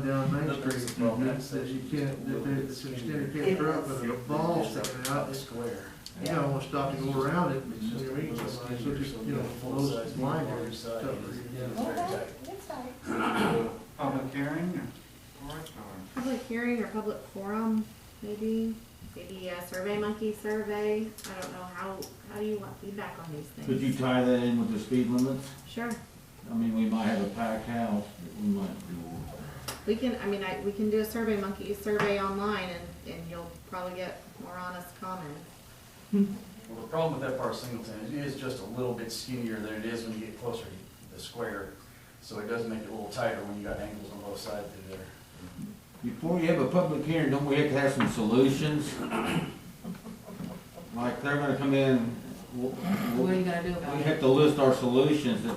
down Main Street, that you can't, that it's an extended cab truck with a ball sticking out, it's Square. you gotta almost stop to go around it, when you're meeting somebody, so just, you know, those blinders, stuff. Okay, it's tight. Public hearing for it, or? Public hearing or public forum, maybe a Survey Monkey survey. I don't know, how do you want feedback on these things? Could you tie that in with the speed limits? Sure. I mean, we might have a packed house, but we might do. We can, we can do a Survey Monkey survey online and you'll probably get more honest comments. Well, the problem with that part of Singleton is it is just a little bit skinnier than it is when you get closer to the square. So it does make it a little tighter when you got angles on both sides through there. Before you have a public hearing, don't we have to have some solutions? Like, they're gonna come in, What are you gonna do about we it? have to list our solutions that,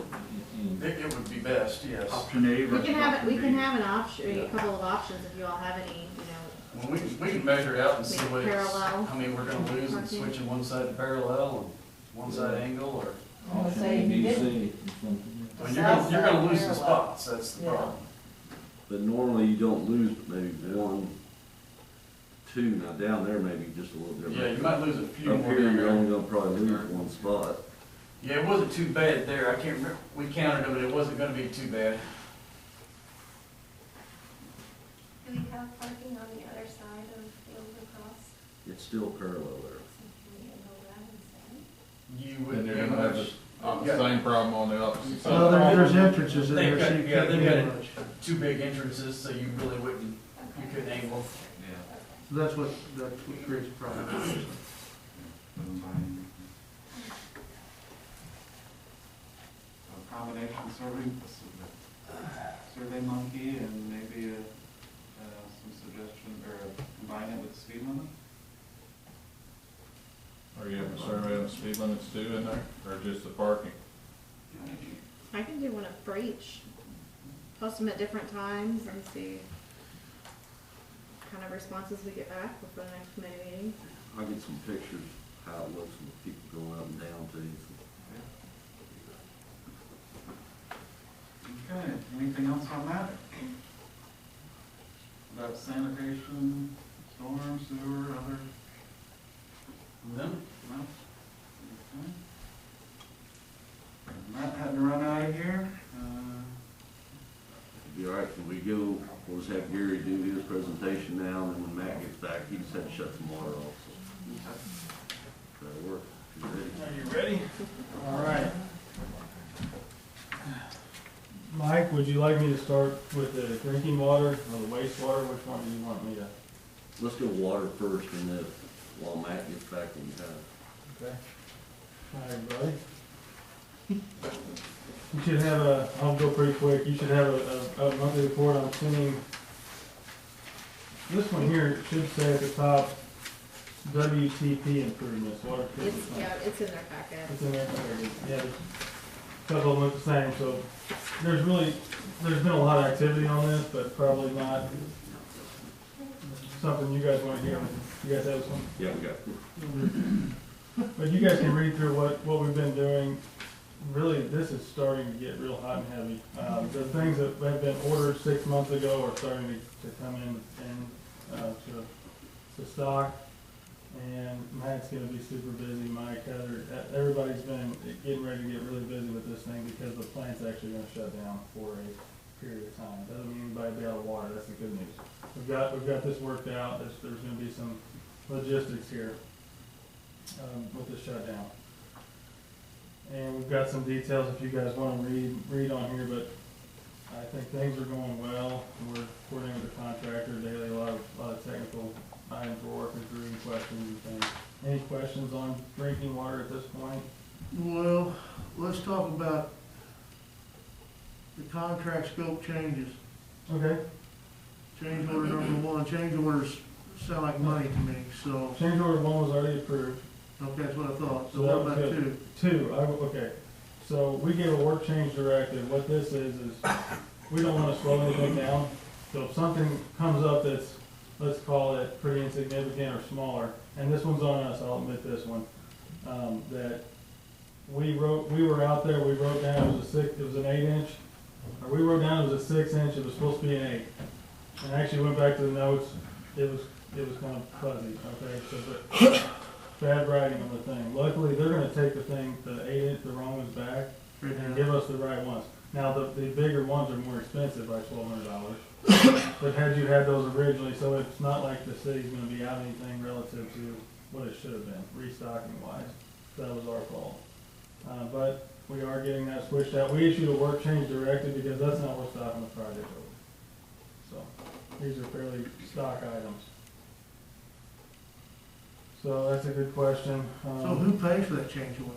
It would be best, yes. Option A We versus can have, option we can B. have an option, a couple of options if you all have any, you know, Well, we can measure it out and see Make what it's, parallel. how many we're gonna lose and Parking. switching one side to parallel and one side angle, or, I'm gonna option say A, you B, did- C, or something. I mean, you're gonna lose some spots, that's the Yeah. problem. But normally you don't lose but maybe one, two. Now down there maybe just a little different. Yeah, you might lose a few Up more here, down you're there. only gonna probably lose one spot. Yeah, it wasn't too bad there, I can't remember, we counted them, and it wasn't gonna be too bad. Do we have parking on the other side of the overcross? It's still parallel there. So can we enroll that instead? You And would they're pretty gonna have much. the same problem on the opposite side. Well, there's entrances in They've there, so got, you yeah, can't they've do got much. two big entrances, so you really wouldn't, you couldn't angle. Yeah. So that's what creates a problem. A combination survey monkey and maybe some suggestion, or combine it with the speed limit? Are you having a survey on the speed limits too in there, or just the parking? I can do one for each. Post them at different times and see kind of responses we get back before the next committee meeting. I'll get some pictures, how it looks and people going up and down too. Okay, anything else on that? About sanitation, storm, sewer, other? Them? No? Okay. Matt had to run out of here. Be all right, can we go, we'll just have Gary do his presentation now, and then when Matt gets back, he just had to shut some water off, so. That'll work. You ready? Are you ready? All right. Mike, would you like me to start with the drinking water or the wastewater? Which one do you want me to? Let's go water first, and then while Matt gets back, we can have. Okay. All right, buddy. You should have a, I'll go pretty quick, you should have a monthly report on sending. This one here should say at the top, WTP improvements, water treatment It's, plant. yeah, it's in their packet. It's in there, okay, yeah, a couple of them look the same, so there's been a lot of activity on this, but probably not something you guys wanna hear. You guys have some? Yeah, we got. But you guys can read through what we've been doing. Really, this is starting to get real hot and heavy. The things that have been ordered 6 months ago are starting to come in and to stock. And Matt's gonna be super busy, Mike, Heather, everybody's been getting ready to get really busy with this thing because the plant's actually gonna shut down for a period of time. Doesn't mean anybody be out of water, that's the good news. We've got this worked out, there's gonna be some logistics here with the shutdown. And we've got some details if you guys wanna read on here, but I think things are going well. We're coordinating with the contractor daily, a lot of technical items we're working through and questions and things. Any questions on drinking water at this point? Well, let's talk about the contract scope changes. Okay. Change order number one, change orders sound like money to me, so, Change order one was already approved. okay, that's what I thought. So So that what was about good. two? Okay. So we gave a work change directive. What this is we don't wanna slow anything down. So if something comes up that's, let's call it pretty insignificant or smaller, and this one's on us, I'll admit this one, that we were out there, we wrote down it was an 8-inch, or we wrote down it was a 6-inch, it was supposed to be an 8. And I actually went back to the notes, it was kind of fuzzy, okay, so, but bad writing on the thing. Luckily, they're gonna take the thing, the 8-inch, the wrong ones back, and give us the right ones. Now, the bigger ones are more expensive by $1,200. But had you had those originally, so it's not like the city's gonna be out anything relative to what it should have been, restocking wise. That was our fault. But we are getting that switched out. We issued a work change directive because that's not what's stocking the project over. So, these are fairly stock items. So that's a good question. So who pays for that change order?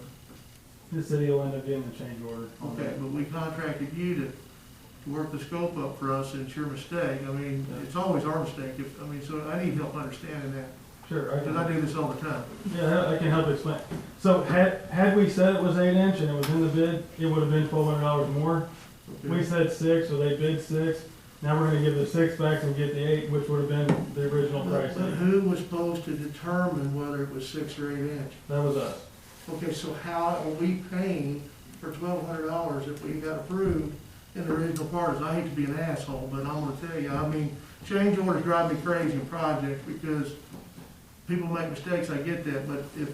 The city will end up getting the change order. Okay, but we contracted you to work the scope up for us, and it's your mistake. I mean, it's always our mistake. So I need help understanding that, Sure. because I do this all the time. Yeah, I can help explain. So had we said it was 8-inch and it was in the bid, it would have been $1,200 more. We said 6, so they bid 6. Now we're gonna give the 6 back and get the 8, which would have been the original price. But who was supposed to determine whether it was 6 or 8-inch? That was us. Okay, so how are we paying for $1,200 if we got approved in the original parts? I hate to be an asshole, but I'm gonna tell you, I mean, change orders drive me crazy in projects because people make mistakes, I get that, but if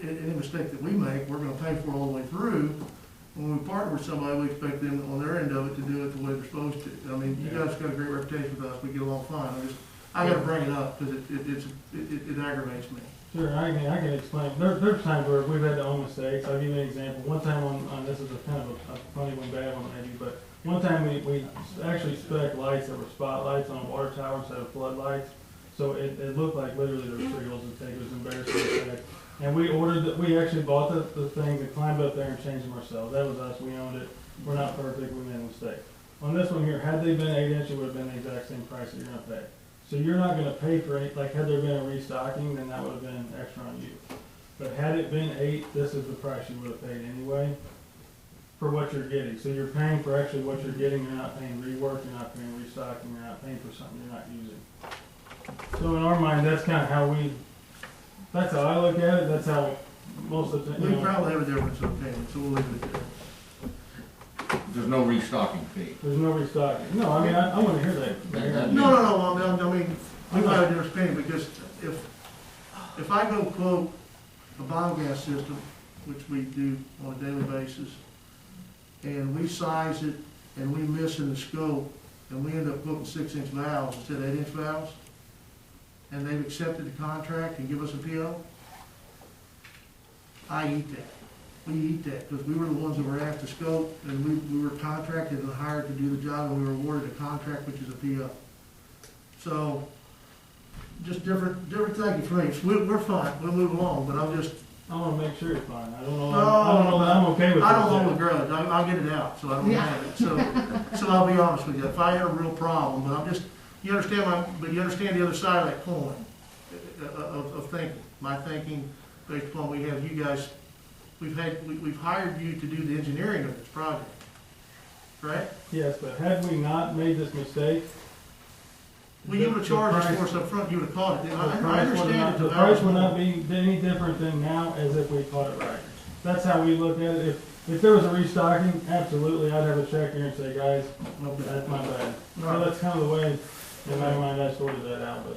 any mistake that we make, we're gonna pay for all the way through. When we partner with somebody, we expect them on their end of it to do it the way they're supposed to. I mean, you guys got a great reputation with us, we get along fine, I gotta bring it up because it aggravates me. Sure, I can explain. There's times where we've had to own mistakes. I'll give you an example. One time on this is a kind of a funny one, bad one maybe, but one time we actually spec lights that were spotlights on a water tower instead of floodlights. So it looked like literally there was 3 holes in the tank. It was embarrassing. And we actually bought the things and climbed up there and changed them ourselves. That was us. We owned it. We're not perfect. We made a mistake. On this one here, had they been 8-inch, it would have been the exact same price that you're gonna pay. So you're not gonna pay for it, like had there been a restocking, then that would have been extra on you. But had it been 8, this is the price you would have paid anyway for what you're getting. So you're paying for actually what you're getting, you're not paying rework, you're not paying restocking, you're not paying for something you're not using. So in our mind, that's kind of how that's how I look at it, that's how most of the time. We probably have a difference of opinion, so we'll leave it at that. There's no restocking fee. There's no restocking. No, I mean, I want to hear that. No, I mean, we might have a different opinion, because if I go quote a biogas system, which we do on a daily basis, and we size it, and we miss in the scope, and we end up quoting 6-inch valves instead of 8-inch valves, and they've accepted the contract and give us a PO, I eat that. We eat that, because we were the ones that were asked to scope, and we were contracted and hired to do the job, and we were awarded a contract, which is a PO. So, just different thinking for me. We're fine, we'll move along, but I want to make sure you're fine. I don't know that I'm okay with it. I don't hold a grudge, I'll get it out, so I don't have it. So I'll be honest with you, if I had a real problem, but you understand the other side of that coin, of thinking. My thinking, based upon we have you guys, we've hired you to do the engineering of this project, correct? Yes, but had we not made this mistake, Well, you would have charged us for us up front, you would have caught it. I understand it. the price would not be any different than now as if we caught it right. That's how we look at it. If there was a restocking, absolutely, I'd have a check here and say, guys, that's my bad. So that's kind of the way, in my mind, I sorted that out, but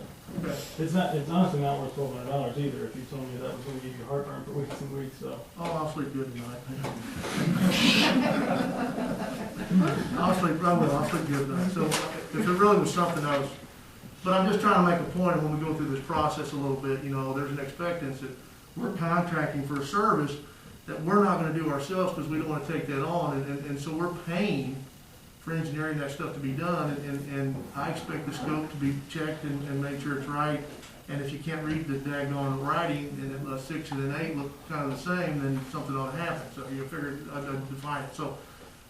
it's honestly not worth $1,200 either if you told me that was gonna give you heartburn for weeks and weeks, so. Oh, I'll sleep good tonight. I'll sleep good tonight. So if it really was something but I'm just trying to make a point, and when we go through this process a little bit, there's an expectance that we're contracting for a service that we're not gonna do ourselves because we don't wanna take that on, and so we're paying for engineering that stuff to be done, and I expect the scope to be checked and make sure it's right. And if you can't read the daggone writing, and a 6 and an 8 look kind of the same, then something ought to happen. So you figure I'd define it. So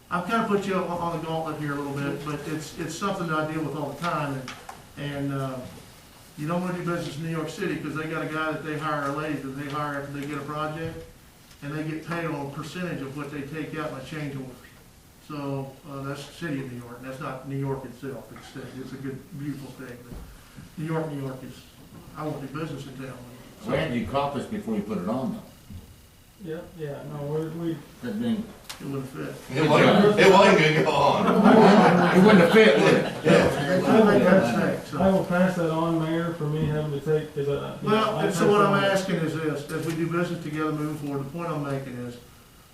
I've kind of put you on the gauntlet here a little bit, but it's something that I deal with all the time. And you don't want to do business in New York City because they got a guy that they hire, a lady that they hire after they get a project, and they get paid on a percentage of what they take out by change orders. So that's the city of New York, and that's not New York itself. It's a good, beautiful state. But New York is, I want to do business in town. So had you caught this before you put it on though? Yeah, no, That mean, it wouldn't fit. It wasn't gonna go on. It wouldn't have fit, would it? I will pass that on, Mayor, for me having to take, So what I'm asking is this, as we do business together moving forward, the point I'm making is,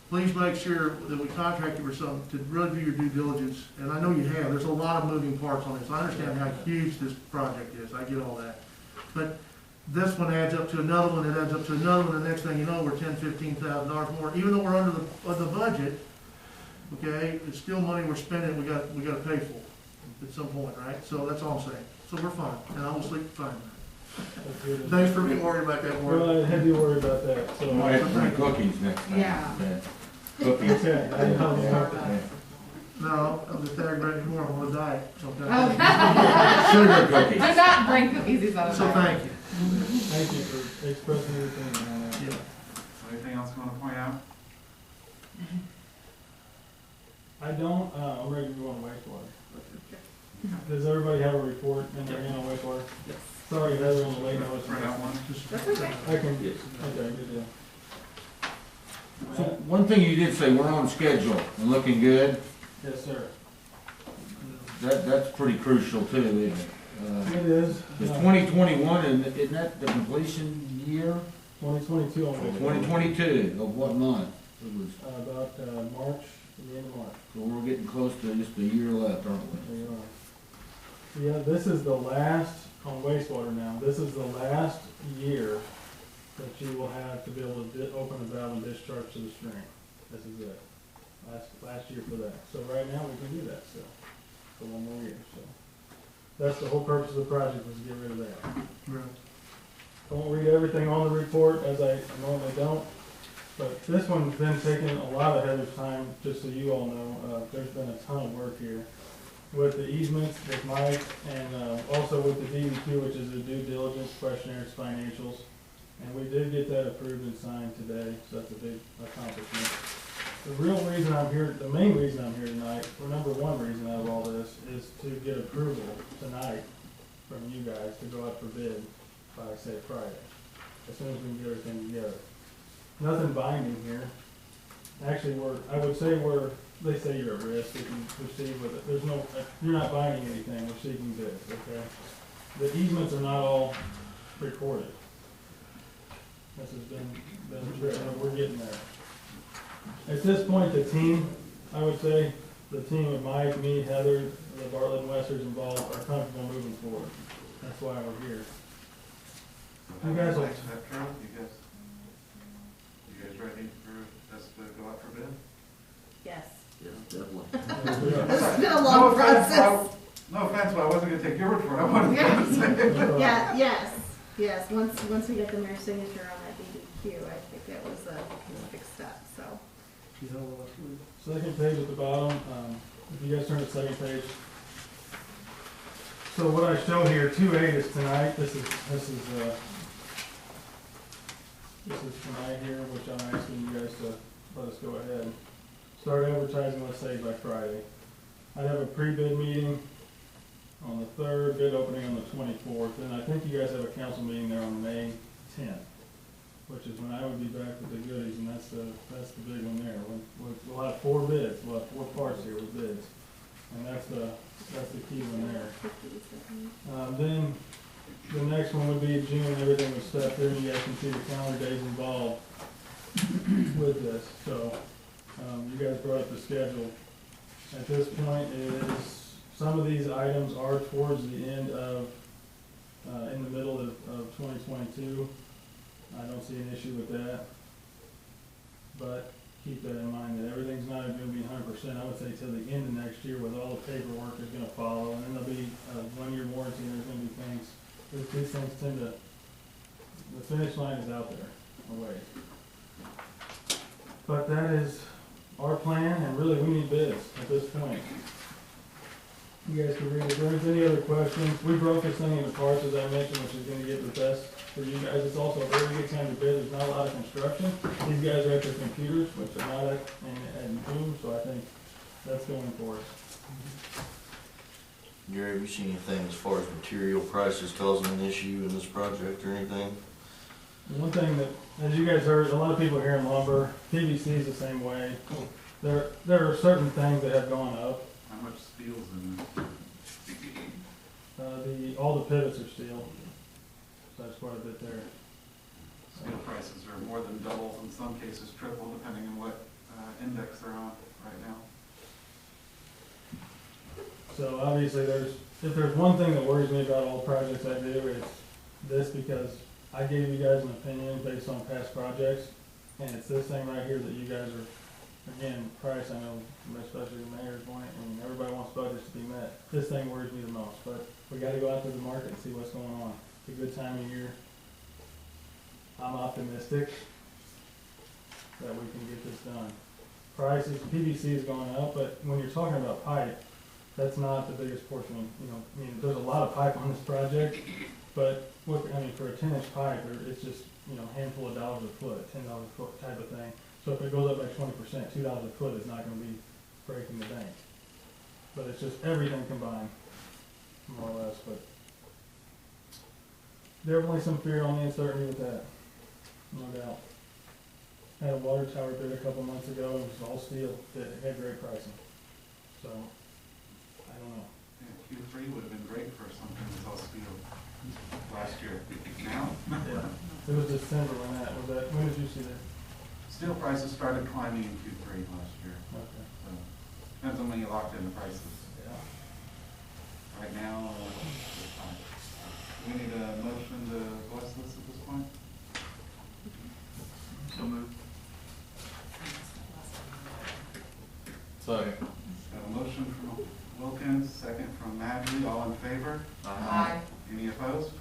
please make sure that we contract you for something to really do your due diligence, and I know you have, there's a lot of moving parts on this. I understand how huge this project is, I get all that. But this one adds up to another one, it adds up to another one, the next thing you know, we're $10,000-$15,000 more, even though we're under the budget, okay, it's still money we're spending, we gotta pay for at some point, right? So that's all I'm saying. So we're fine, and I will sleep fine. Thanks for being worried about that, Well, Warren. I had to worry about that, so. I have to bring cookies next time. Yeah. Cookies. Okay, I didn't know that. Yeah. No, I'm just telling you right tomorrow, I'm gonna die. So Oh. Sugar cookies. Do not bring cookies, he's on a So diet. thank you. Thank you for expressing your opinion on that. Yeah. Anything else you want to point out? I don't, I'm ready to go on wastewater. Does everybody have a report in their hand on wastewater? Yes. Sorry, Heather, on the late notice. Print out one. That's okay. I can, okay, good deal. So, one thing you did say, we're on schedule and looking good. Yes, sir. That's pretty crucial too, isn't it? It is. It's 2021, and isn't that the completion year? 2022 on wastewater. 2022, of what month? It was, About, March, the end of March. so we're getting close to just a year left, aren't we? There you are. Yeah, this is the last, on wastewater now, this is the last year that you will have to be able to open the valve and discharge to the stream. This is it. Last year for that. So right now, we can do that still, for one more year, so. That's the whole purpose of the project, was to get rid of that. Right. Don't read everything on the report, as I normally don't, but this one's been taking a lot of Heather's time, just so you all know. There's been a ton of work here with the easements, with Mike, and also with the DEQ, which is the due diligence questionnaires, financials. And we did get that approved and signed today, so that's a big accomplishment. The real reason I'm here, the main reason I'm here tonight, or number one reason out of all this, is to get approval tonight from you guys to go out for bid by, say, Friday, as soon as we can get everything together. Nothing binding here. Actually, I would say they say you're at risk if you proceed with it. There's no, you're not binding anything, we're seeking bids, okay? The easements are not all recorded. This has been, we're getting there. At this point, the team, I would say, the team of Mike, me, Heather, the Bartlett and Westers involved are comfortable moving forward. That's why we're here. You guys will- You guys ready for us to go out for bid? Yes. Yeah, definitely. This has been a long process. No offense, but I wasn't gonna take your word for it, I wanted to say. Yeah, yes. Once we get the mayor's signature on that DDQ, I think that was a big step, so. Second page at the bottom, if you guys turn to the second page. So what I show here, 2.8 is tonight, this is tonight here, which I'm asking you guys to let us go ahead. Start advertising, let's say by Friday. I have a pre-bid meeting on the 3rd, bid opening on the 24th, and I think you guys have a council meeting there on May 10th, which is when I would be back with the goodies, and that's the big one there. We'll have 4 bids, we'll have 4 parts here with bids, and that's the key one there. Then the next one would be June, everything would step through, and you guys can see the calendar days involved with this. So, you guys brought up the schedule. At this point is, some of these items are towards the end of, in the middle of 2022. I don't see an issue with that. But keep that in mind, that everything's not gonna be 100%. I would say till the end of next year, with all the paperwork is gonna follow, and then there'll be a 1-year warranty, and there's gonna be things, these things tend to, the finish line is out there, away. But that is our plan, and really, we need bids at this point. You guys can read it. If there's any other questions, we broke this thing into parts, as I mentioned, which is gonna get the best for you guys. It's also a very good time to bid. There's not a lot of construction. These guys are at their computers, which are not at Zoom, so I think that's going for us. Gary, have you seen anything as far as material prices causing an issue in this project or anything? One thing that, as you guys heard, a lot of people here in lumber, PVC is the same way. There are certain things that have gone up. How much steel's in this? All the pivots are steel, so that's quite a bit there. Steel prices are more than double, in some cases triple, depending on what index they're on right now. So obviously if there's one thing that worries me about all projects I do, it's this, because I gave you guys an opinion based on past projects, and it's this thing right here that you guys are, again, price, I know, especially the mayor's point, and everybody wants budgets to be met. This thing worries me the most, but we gotta go out to the market and see what's going on. It's a good time of year. I'm optimistic that we can get this done. Prices, PVC is going up, but when you're talking about pipe, that's not the biggest portion. You know, I mean, there's a lot of pipe on this project, but what, I mean, for a 10-inch pipe, it's just, you know, a handful of dollars a foot, $10 a foot type of thing. So if it goes up by 20%, $2 a foot is not going to be breaking the bank. But it's just everything combined, more or less. But definitely some fear on the uncertainty with that, no doubt. I had a water tower bid a couple months ago, and it was all steel, that had great pricing. So, I don't know. Yeah, Q3 would have been great for something that's all steel last year. Now? Yeah. It was December when when did you see that? Steel prices started climbing in Q3 last year. Okay. So, depends on when you locked in the prices. Yeah. Right now, it's fine. We need a motion to bless this at this point? So moved. Second. Got a motion from Wilkins, second from Magley, all in favor? Aye. Any opposed?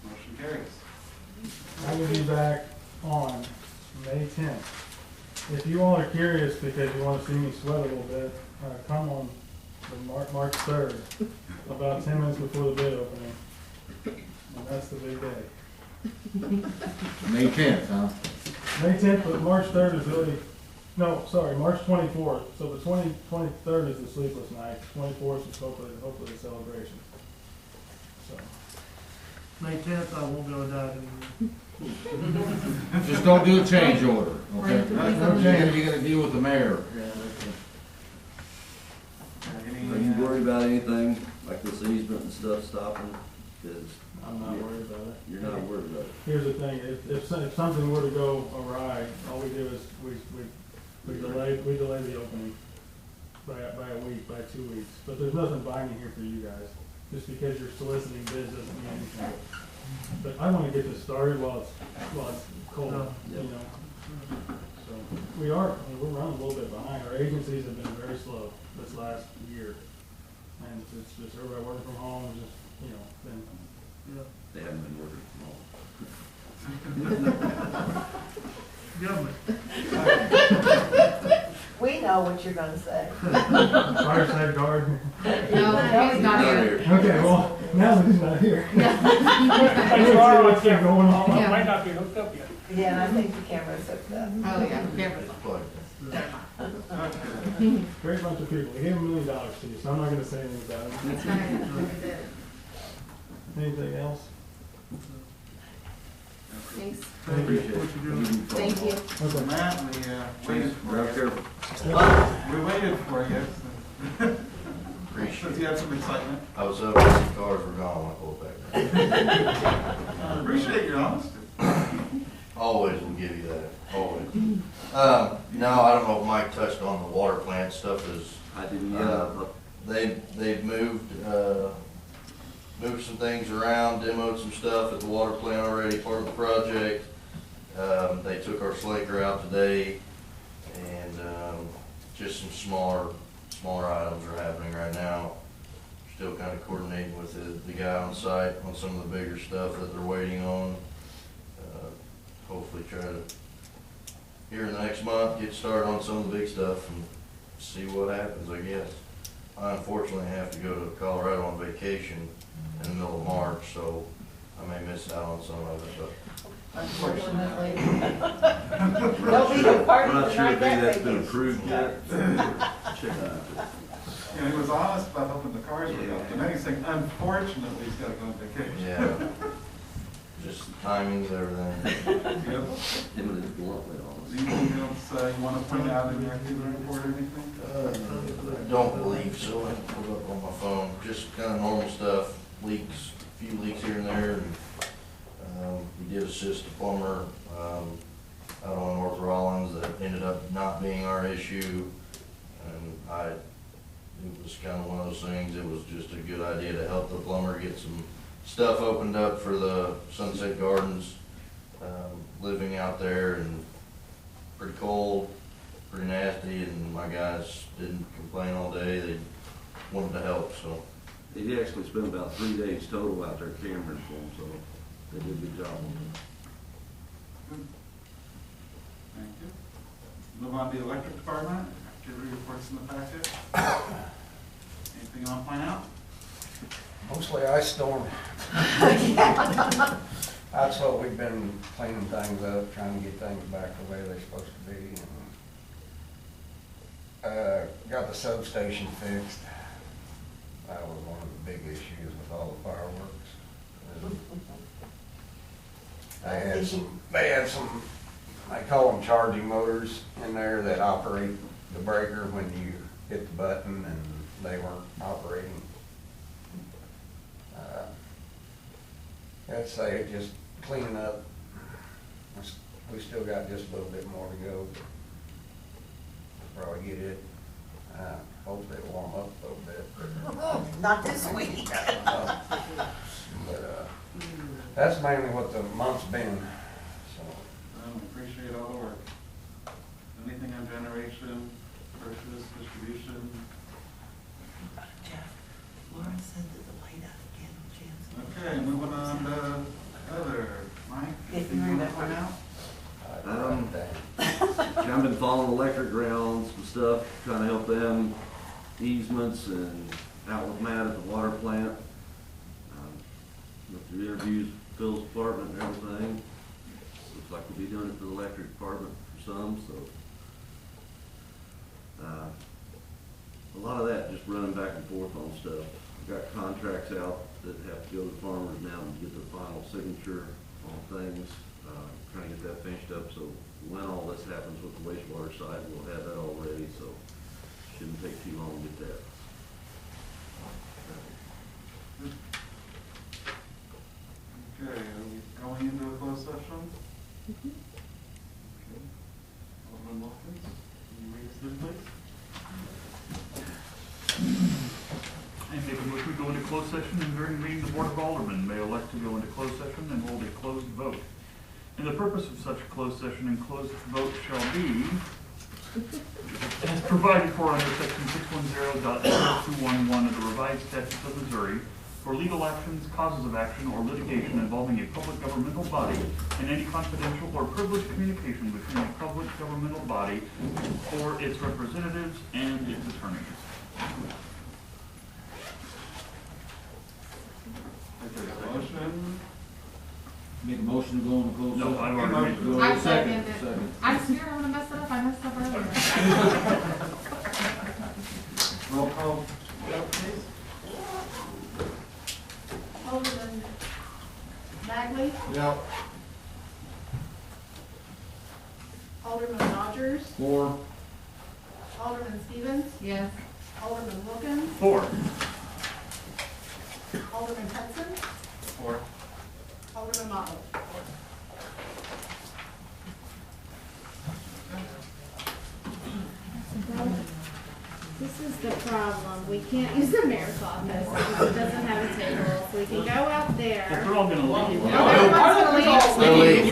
Motion carries. I will be back on May 10th. If you all are curious because you want to see me sweat a little bit, come on the March 3rd, about 10 minutes before the bid opening. And that's the big day. May 10th, huh? May 10th, but March 3rd is really, no, sorry, March 24th. So the 23rd is the sleepless night. 24th is hopefully the celebration. So. May 10th, I won't be able to die anymore. Just don't do a change order, okay? Right. You gotta deal with the mayor. Are you worried about anything, like this easement and stuff stopping? 'Cause I'm not worried about it. You're not worried about it? Here's the thing, if something were to go awry, all we do is we delay the opening by a week, by 2 weeks. But there's nothing binding here for you guys. Just because you're soliciting bids doesn't mean anything. But I want to get this started while it's cold, you know. So we're running a little bit behind. Our agencies have been very slow this last year. And it's just everybody working from home, just, you know, been. Yeah. They haven't been working from home. Government. We know what you're gonna say. Fireside guard. No, he's not here. Okay, well, now that he's not here. But you are on camera. Going on. It might not be hooked up yet. Yeah, and I think the camera's hooked up. Oh, yeah, camera's Great bunch of people. He gave $1 million to you, so I'm not gonna say anything about it. Anything else? Thanks. Thank you. Thank you. So Matt, we waited for Drive you. careful. We waited for you. Appreciate Because you had some excitement. I was hoping some cars were gone when I pulled back. I appreciate your honesty. Always will give you that, always. No, I don't know if Mike touched on the water plant stuff is, I didn't, they've moved some things around, demoed some stuff at the water plant already, part of the project. They took our slaker out today, and, just some smaller items are happening right now. Still kind of coordinating with the guy on site on some of the bigger stuff that they're waiting on. Hopefully try to, here in the next month, get started on some of the big stuff and see what happens, I guess. I unfortunately have to go to Colorado on vacation in the middle of March, so I may miss out on some of it, but Unfortunately. There'll be a party I'm not sure tonight if that that's been vacation. approved yet. Check that out. Yeah, he was honest about hoping the cars were up, and then he's saying, unfortunately, he's gotta go on vacation. yeah. Just timing's everything. Yep. Him and his bluntly honest. Anything else you want to point out in your activity report or anything? I don't believe so. I haven't pulled up on my phone. Just kind of normal stuff, leaks, a few leaks here and there. And, we did assist a plumber out on North Rollins that ended up not being our issue. And it was kind of one of those things, it was just a good idea to help the plumber get some stuff opened up for the Sunset Gardens, living out there, and pretty cold, pretty nasty, and my guys didn't complain all day. They wanted to help, so They actually spent about 3 days total out there cammering for them, so they did a good job on it. Good. Thank you. Move on to the electric department, activity reports in the packet. Anything you want to point out? Mostly ice storm. That's what we've been cleaning things up, trying to get things back the way they're supposed to be. And, got the substation fixed. That was one of the big issues with all the fireworks. They had some, I call them charging motors in there that operate the breaker when you hit the button, and they weren't operating. I'd say just cleaning up. We still got just a little bit more to go. We'll probably get it. Hopefully it'll warm up a little bit. Not this week. But that's mainly what the month's been. So. Appreciate all the work. Anything on generation, purchase, distribution? Jeff, Laura said that the light out again, chance. Okay, moving on to other. Mike, anything you want to point out? I've been following electric grounds and stuff, trying to help them, easements and out with Matt at the water plant. With the interviews, Phil's department and everything. Looks like we'll be doing it for the electric department for some, so. A lot of that just running back and forth on stuff. I've got contracts out that have to go to the farmers now and get their final signature on things. Trying to get that finished up, so when all this happens with the wastewater side, we'll have that all ready, so shouldn't take too long to get that. Okay, are we going into a closed session? Okay. Alderman Wilkins, can you read us through, please? I make a motion to go into closed session, and during the meeting, the Board of Aldermen may elect to go into closed session and hold a closed vote. And the purpose of such a closed session and closed vote shall be as provided for under section 610.0211 of the revised statutes of Missouri for legal actions, causes of action, or litigation involving a public governmental body and any confidential or privileged communication between a public governmental body or its representatives and its attorneys. Motion. Make a motion to go into closed No, session? I've already made I second it. I'm scared I'm gonna mess it up. I messed up earlier. Roll call, please. Alderman Magley, Yep. Alderman Rogers, 4. Alderman Stevens, Yes. Alderman Wilkins, 4. Alderman Hudson, 4. Alderman Motley. This is the problem. We can't use the mayor's office because it doesn't have a table. So we can go out there. If they're all gonna leave. Everyone's gonna leave. They'll leave.